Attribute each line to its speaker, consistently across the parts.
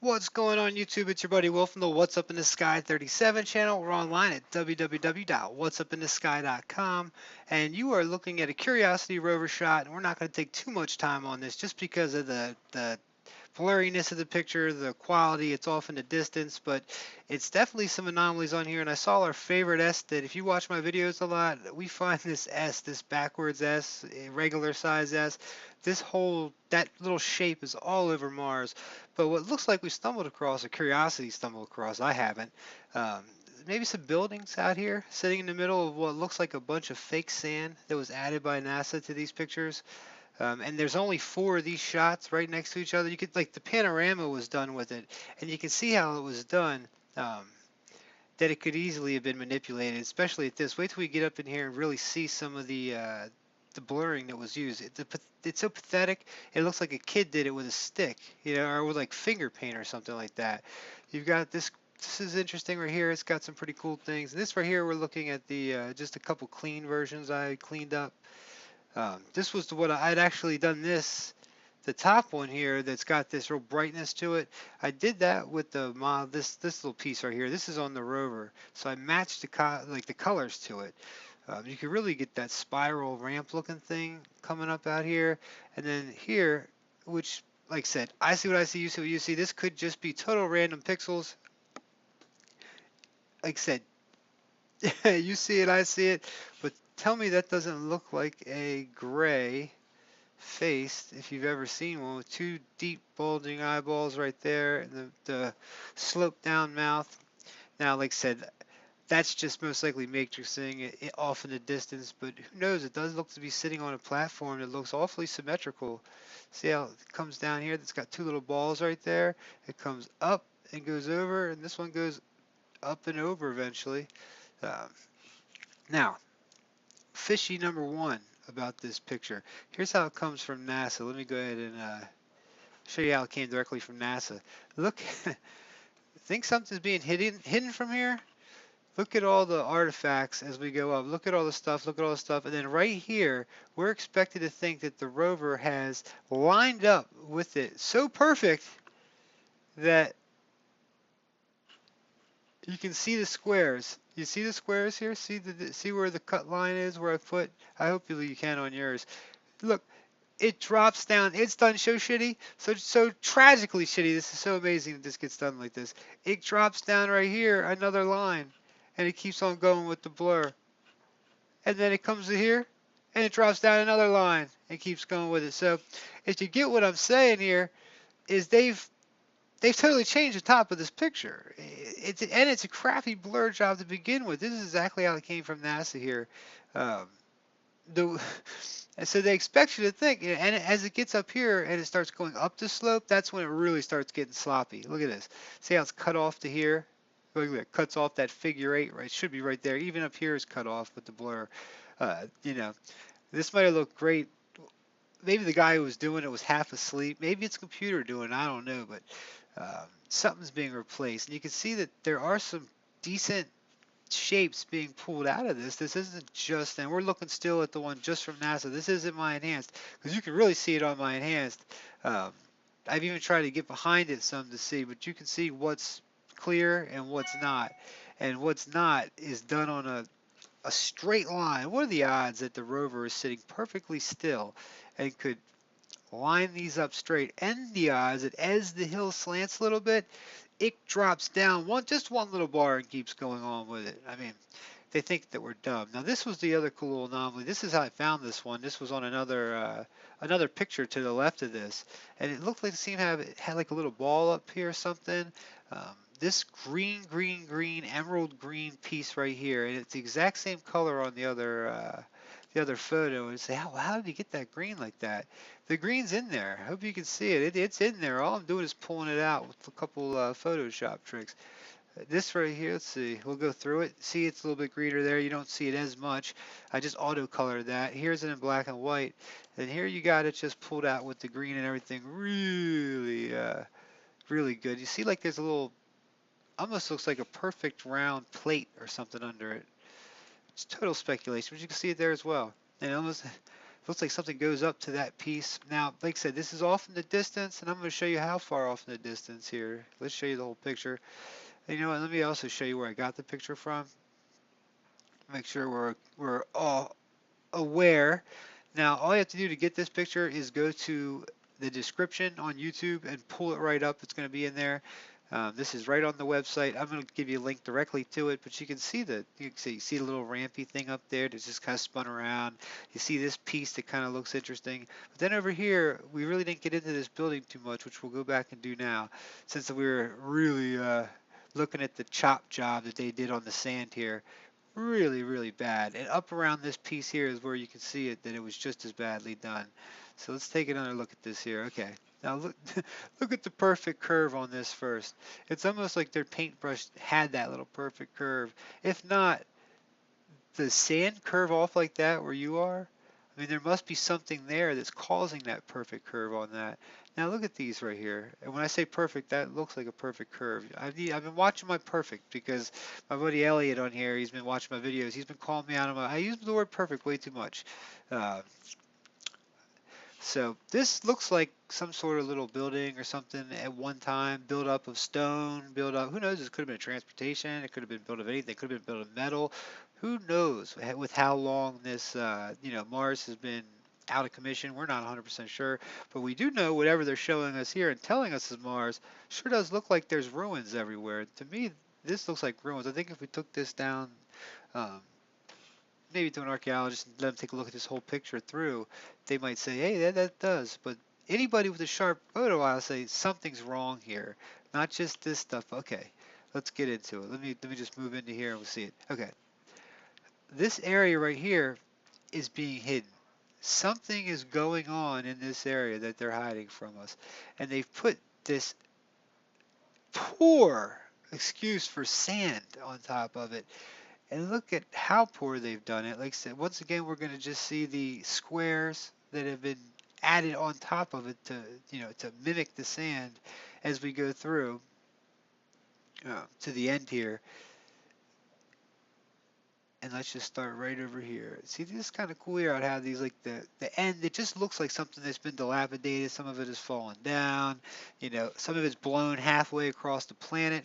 Speaker 1: What's going on YouTube? It's your buddy Will from the What's Up in the Sky 37 channel. We're online at www.whatsupinthesky.com, and you are looking at a Curiosity rover shot, and we're not going to take too much time on this just because of the blurriness of the picture, the quality, it's off in the distance, but it's definitely some anomalies on here. And I saw our favorite S that if you watch my videos a lot, we find this S, this backwards S, a regular size S, that little shape is all over Mars. But what looks like we stumbled across, a Curiosity stumbled across, I haven't, um, maybe some buildings out here sitting in the middle of what looks like a bunch of fake sand that was added by NASA to these pictures. And there's only four of these shots right next to each other. You could, like, the panorama was done with it, and you can see how it was done. That it could easily have been manipulated, especially at this. Wait till we get up in here and really see some of the blurring that was used. It's so pathetic. It looks like a kid did it with a stick, or with like finger paint or something like that. You've got this. This is interesting right here. It's got some pretty cool things. And this right here, we're looking at the just a couple clean versions I cleaned up. This was what I'd actually done this, the top one here that's got this real brightness to it. I did that with the this little piece right here. This is on the Rover, so I matched the colors to it. You can really get that spiral ramp looking thing coming up out here, and then here, which, like I said, I see what I see, you see what you see. This could just be total random pixels. Like I said, you see it, I see it, but tell me that doesn't look like a gray face, if you've ever seen one, with two deep bulging eyeballs right there, and the sloped down mouth. Now, like I said, that's just most likely matrixing it off in the distance, but who knows? It does look to be sitting on a platform that looks awfully symmetrical. See how it comes down here? It's got two little balls right there. It comes up and goes over, and this one goes up and over eventually. Um, Now, fishy number one about this picture. Here's how it comes from NASA. Let me go ahead and show you how it came directly from NASA. Look, think something's being hidden from here? Look at all the artifacts as we go up. Look at all the stuff, look at all the stuff. And then right here, we're expected to think that the rover has lined up with it so perfect that you can see the squares. You see the squares here? See where the cut line is, where I put? I hope you can on yours. Look, it drops down. It's done so shitty, so tragically shitty. This is so amazing that this gets done like this. It drops down right here, another line, and it keeps on going with the blur. And then it comes to here, and it drops down another line and keeps going with it. So, if you get what I'm saying here, is they've totally changed the top of this picture. It's a crappy blur job to begin with. This is exactly how it came from NASA here. Um, the so they expect you to think, and as it gets up here and it starts going up the slope, that's when it really starts getting sloppy. Look at this. See how it's cut off to here? Look at that. It cuts off that figure eight, right? It should be right there. Even up here is cut off with the blur. You know, this might have looked great. Maybe the guy who was doing it was half asleep. Maybe it's a computer doing it. I don't know, but something's being replaced. And you can see that there are some decent shapes being pulled out of this. This isn't just, and we're looking still at the one just from NASA. This isn't my enhanced, because you can really see it on my enhanced. Um, I've even tried to get behind it some to see, but you can see what's clear and what's not. And what's not is done on a straight line. What are the odds that the rover is sitting perfectly still and could line these up straight? And the odds that as the hill slants a little bit, it drops down just one little bar and keeps going on with it. I mean, they think that we're dumb. Now this was the other cool anomaly. This is how I found this one. This was on another picture to the left of this, and it looked like it had like a little ball up here or something. This green, emerald green piece right here, and it's the exact same color on the other photo. And say, how did you get that green like that? The green's in there. I hope you can see it. It's in there. All I'm doing is pulling it out with a couple Photoshop tricks. This right here, let's see. We'll go through it. See, it's a little bit greener there. You don't see it as much. I just auto-colored that. Here's it in black and white. And here you got it just pulled out with the green and everything. Really, really good. You see, like there's a little, almost looks like a perfect round plate or something under it. It's total speculation, but you can see it there as well. And almost Looks like something goes up to that piece. Now, like I said, this is off in the distance, and I'm going to show you how far off in the distance here. Let's show you the whole picture. And you know what? Let me also show you where I got the picture from. Make sure we're all aware. Now, all you have to do to get this picture is go to the description on YouTube and pull it right up. It's going to be in there. This is right on the website. I'm going to give you a link directly to it, but you can see you see the little rampy thing up there that's just kind of spun around. You see this piece that kind of looks interesting. But then over here, we really didn't get into this building too much, which we'll go back and do now, since we were really looking at the chop job that they did on the sand here. Really, really bad. And up around this piece here is where you can see it that it was just as badly done. So let's take another look at this here. Okay. Now look look at the perfect curve on this first. It's almost like their paintbrush had that little perfect curve. If not, the sand curve off like that where you are, I mean there must be something there that's causing that perfect curve on that. Now look at these right here. And when I say perfect, that looks like a perfect curve. I've been watching my perfect because my buddy Elliot on here, he's been watching my videos. He's been calling me out on I use the word perfect way too much. Uh, so this looks like some sort of little building or something at one time, built up of stone, built up, who knows, this could have been transportation, it could have been built of anything, it could have been built of metal. Who knows with how long this, Mars has been out of commission. We're not 100% sure, but we do know whatever they're showing us here and telling us is Mars sure does look like there's ruins everywhere. To me, this looks like ruins. I think if we took this down, um, maybe to an archaeologist and let them take a look at this whole picture through, they might say, hey, that does. But anybody with a sharp photo eye will say something's wrong here, not just this stuff. Okay, let's get into it. Let me just move into here and we'll see it. Okay, this area right here is being hidden. Something is going on in this area that they're hiding from us, and they've put this poor excuse for sand on top of it. And look at how poor they've done it. Like I said, once again, we're going to just see the squares that have been added on top of it to mimic the sand as we go through to the end here. And let's just start right over here. See, this is kind of cool here. I'd have these like the end. It just looks like something that's been dilapidated. Some of it has fallen down. Some of it's blown halfway across the planet.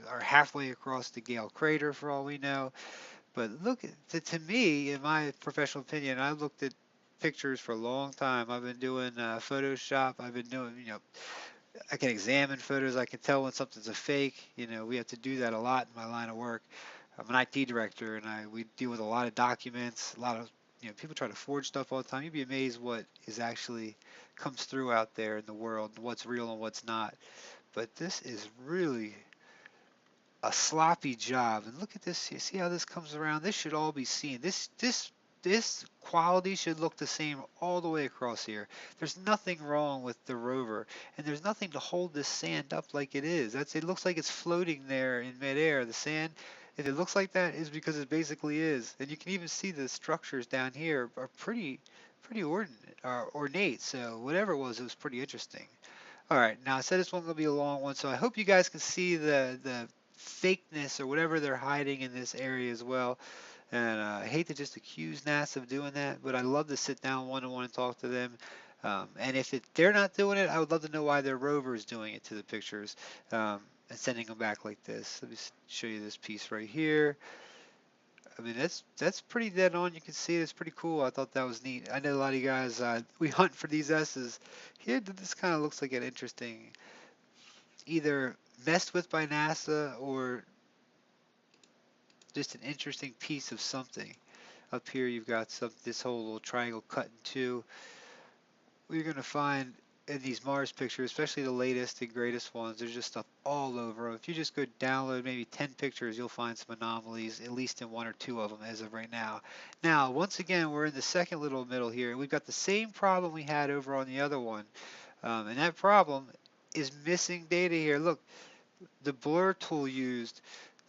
Speaker 1: Or halfway across the Gale crater for all we know. But look, to me, in my professional opinion, I've looked at pictures for a long time. I've been doing Photoshop. I've been doing, I can examine photos. I can tell when something's a fake. We have to do that a lot in my line of work. I'm an IT director, and we deal with a lot of documents. A lot of people try to forge stuff all the time. You'd be amazed what is actually comes through out there in the world, what's real and what's not. But this is really a sloppy job. And look at this. You see how this comes around? This should all be seen. This quality should look the same all the way across here. There's nothing wrong with the Rover, and there's nothing to hold this sand up like it is. It looks like it's floating there in midair. The sand, if it looks like that, is because it basically is. And you can even see the structures down here are pretty ornate. So whatever it was pretty interesting. All right, now I said this one's gonna be a long one, so I hope you guys can see the fakeness or whatever they're hiding in this area as well. And I hate to just accuse NASA of doing that, but I love to sit down one-on-one and talk to them. And if they're not doing it, I would love to know why their rover is doing it to the pictures and sending them back like this. Let me show you this piece right here. I mean, that's pretty dead on. You can see it's pretty cool. I thought that was neat. I know a lot of you guys, we hunt for these S's. Here, this kind of looks like an interesting, either messed with by NASA or just an interesting piece of something. Up here, you've got this whole little triangle cut in two. We're going to find in these Mars pictures, especially the latest and greatest ones, there's just stuff all over. If you just go download maybe 10 pictures, you'll find some anomalies, at least in one or two of them as of right now. Now, once again, we're in the second little middle here, and we've got the same problem we had over on the other one. And that problem is missing data here. Look, the blur tool used.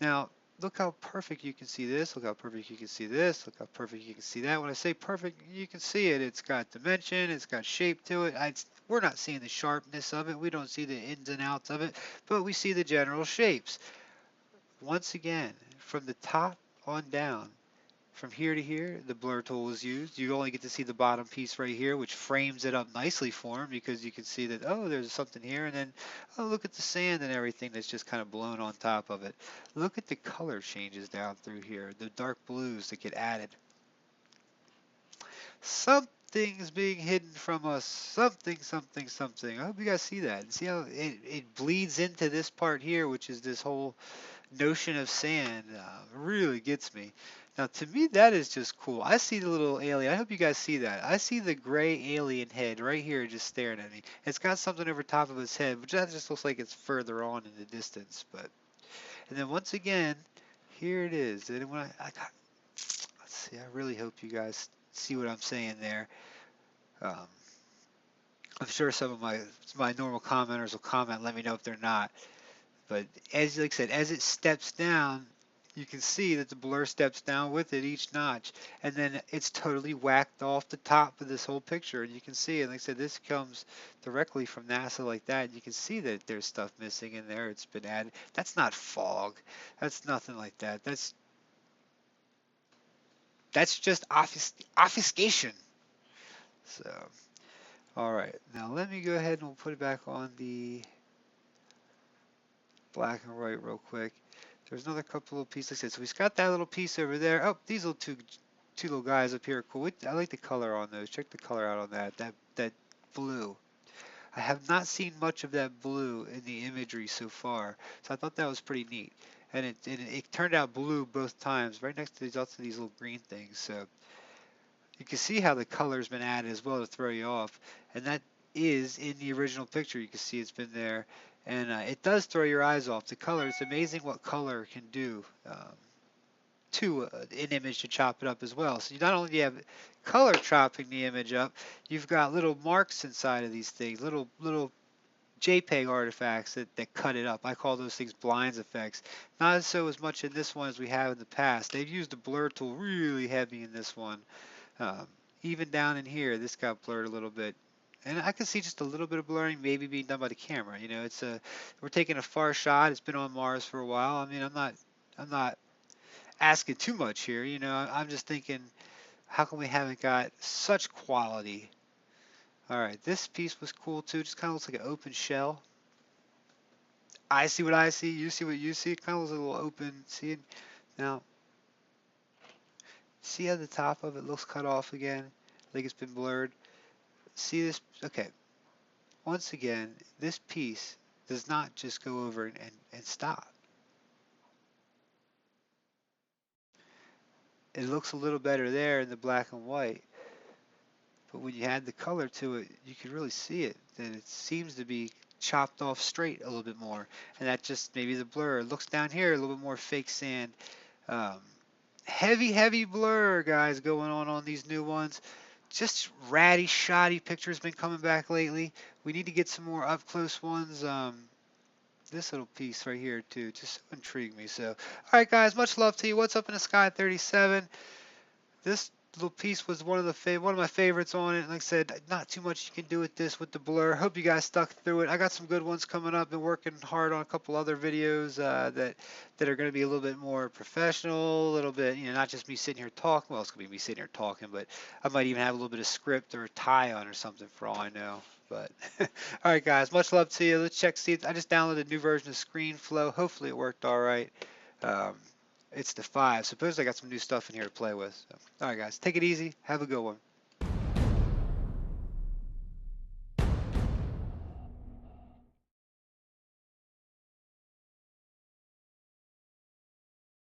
Speaker 1: Now, look how perfect you can see this. Look how perfect you can see this. Look how perfect you can see that. When I say perfect, you can see it. It's got dimension. It's got shape to it. We're not seeing the sharpness of it. We don't see the ins and outs of it, but we see the general shapes. Once again, from the top on down, from here to here, the blur tool is used. You only get to see the bottom piece right here, which frames it up nicely for him because you can see that, oh, there's something here, and then, oh, look at the sand and everything that's just kind of blown on top of it. Look at the color changes down through here, the dark blues that get added. Something's being hidden from us. Something, something, something. I hope you guys see that. And see how it bleeds into this part here, which is this whole notion of sand. Really gets me. Now, to me, that is just cool. I see the little alien. I hope you guys see that. I see the gray alien head right here just staring at me. It's got something over top of its head, which that just looks like it's further on in the distance. But and then once again, here it is. And when I got, let's see. I really hope you guys see what I'm saying there. Um, I'm sure some of my normal commenters will comment, let me know if they're not. But as like I said, as it steps down, you can see that the blur steps down with it each notch, and then it's totally whacked off the top of this whole picture. And you can see, and like I said, this comes directly from NASA like that. And you can see that there's stuff missing in there. It's been added. That's not fog. That's nothing like that. That's just obfuscation. So. All right, now let me go ahead and we'll put it back on the black and white real quick. There's another couple of pieces. So we've got that little piece over there. Oh, these little two little guys up here are cool. I like the color on those. Check the color out on that. That blue. I have not seen much of that blue in the imagery so far, so I thought that was pretty neat. And it turned out blue both times, right next to these little green things. So you can see how the color's been added as well to throw you off, and that is in the original picture. You can see it's been there, and it does throw your eyes off. The color, it's amazing what color can do to an image to chop it up as well. So you not only do you have color chopping the image up, you've got little marks inside of these things, little JPEG artifacts that cut it up. I call those things blinds effects. Not so as much in this one as we have in the past. They've used the blur tool really heavy in this one. Even down in here, this got blurred a little bit. And I can see just a little bit of blurring maybe being done by the camera. You know, we're taking a far shot. It's been on Mars for a while. I mean, I'm not asking too much here. You know, I'm just thinking, how come we haven't got such quality? All right, this piece was cool too. Just kind of looks like an open shell. I see what I see. You see what you see. It kind of looks a little open. See it now. See how the top of it looks cut off again? Like it's been blurred. See this? Okay. Once again, this piece does not just go over and stop. It looks a little better there in the black and white, but when you add the color to it, you can really see it. That it seems to be chopped off straight a little bit more, and that just maybe the blur. It looks down here a little bit more fake sand. Um, heavy blur, guys, going on these new ones. Just ratty, shoddy pictures been coming back lately. We need to get some more up close ones. This little piece right here too just so intrigued me. So, all right, guys, much love to you. What's up in the sky 37? This little piece was one of my favorites on it. Like I said, not too much you can do with this with the blur. Hope you guys stuck through it. I got some good ones coming up. Been working hard on a couple other videos that are going to be a little bit more professional, a little bit, you know, not just me sitting here talking. Well, it's going to be me sitting here talking, but I might even have a little bit of script or a tie on or something for all I know. But all right, guys, much love to you. Let's check. See, I just downloaded a new version of ScreenFlow. Hopefully, it worked all right. Um, it's the 5. Suppose I got some new stuff in here to play with. So, all right, guys, take it easy. Have a good one.